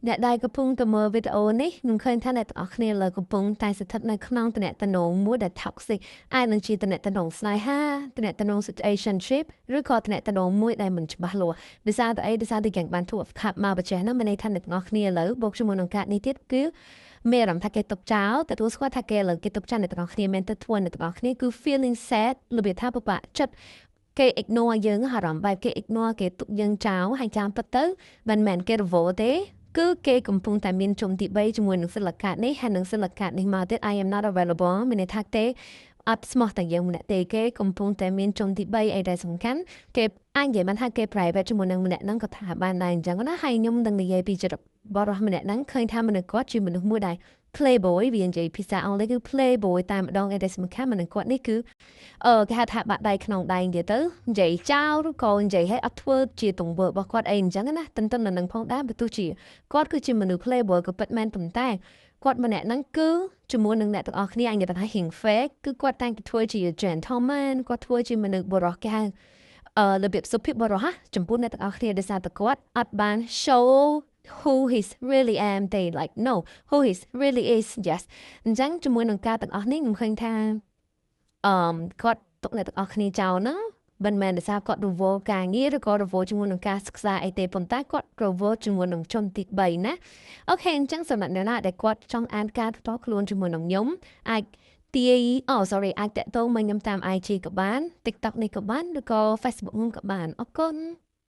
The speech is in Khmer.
អ្នកដែលកំពុងតែមើលវីដេអូនេះខ្ញុំឃើញថាអ្នកទាំងអស់គ្នាលើកំពុងតែស្ថិតនៅក្នុងទំនាក់ទំនងមួយដែល toxic អាចនឹងជាទំនាក់ទំនងស្នេហាទំនាក់ទំនង situationship ឬក៏ទំនាក់ទំនងមួយដែលមិនច្បាស់លាស់ដោយសារតែដោយសារតែយ៉ាងបានធ្វើខាប់មកបច្ចេះនោះមានន័យថាអ្នកទាំងអស់គ្នាឥឡូវបូកជាមួយនឹងការនេះទៀតគឺមានអារម្មណ៍ថាគេទុកចោលទទួលស្គាល់ថាគេឥឡូវគេទុកចោលអ្នកទាំងអស់គ្នាមែនទៅធ្វើអ្នកទាំងអស់គ្នាគឺ feeling sad របៀបថាពិបាកចិត្តគេ ignore យើងអារម្មណ៍បែបគេ ignore គេទុកយើងចោលហើយចាំពិតទៅមិនមែនគេរវល់ទេគឺគេកំពុងតែមានជុំទី3ជាមួយនឹងសិលកាតនេះហើយនឹងសិលកាតនេះមកទៀត I am not available មានន័យថាទេអត់ស្មោះតែយើងម្នាក់ទេគេកំពុងតែមានជុំទី3អីដែលសំខាន់គេអាចនិយាយបានថាគេ private ជាមួយនឹងម្នាក់ហ្នឹងក៏ថាបានដែរអញ្ចឹងណាហើយខ្ញុំនឹងនិយាយពីចិត្តបរិសម្នាក់ហ្នឹងឃើញថាមនុស្សគាត់ជាមនុស្សមួយដែល playboy វានិយាយភាសាអង់គ្លេសគឺ playboy តែម្ដងអីដែលសំខាន់មនុស្សគាត់នេះគឺគេហៅថាបាក់ដៃក្នុងដៃនិយាយទៅនិយាយចោលឬក៏និយាយឲ្យអត់ធ្វើជាទង្វើរបស់គាត់អីអញ្ចឹងណាទន្ទឹមនឹងផងដែរបើទោះជាគាត់គឺជាមនុស្ស playboy ក៏ពិតមែនប៉ុន្តែគាត់ម្នាក់ហ្នឹងគឺជាមួយនឹងអ្នកទាំងអស់គ្នាអញនិយាយថា hing fake គឺគាត់តែងតែធ្វើជា gentleman គាត់ធ្វើជាមនុស្សបរិសុទ្ធគេហៅរបៀបសុភាពបរិសុទ្ធចំពោះអ្នកទាំងអស់គ្នាដោយសារតែគាត់អត់បាន show who he really am they like no who he really is yes អញ្ចឹងជាមួយនឹងការទាំងអស់នេះខ្ញុំឃើញថាគាត់ទុកអ្នកទាំងអស់គ្នាចោលណាមិនមែនដោយសារគាត់រវល់ការងារឬក៏រវល់ជាមួយនឹងការសិក្សាអីទេប៉ុន្តែគាត់រវល់ជាមួយនឹងជនទី3ណាអូខេអញ្ចឹងសម្រាប់អ្នកណាដែលគាត់ចង់អានការផ្ទាល់ខ្លួនជាមួយនឹងខ្ញុំអាចsorry អាចតាក់ទងមកខ្ញុំតាម IG ក៏បាន TikTok នេះក៏បានឬក៏ Facebook ក៏បានអរគុណ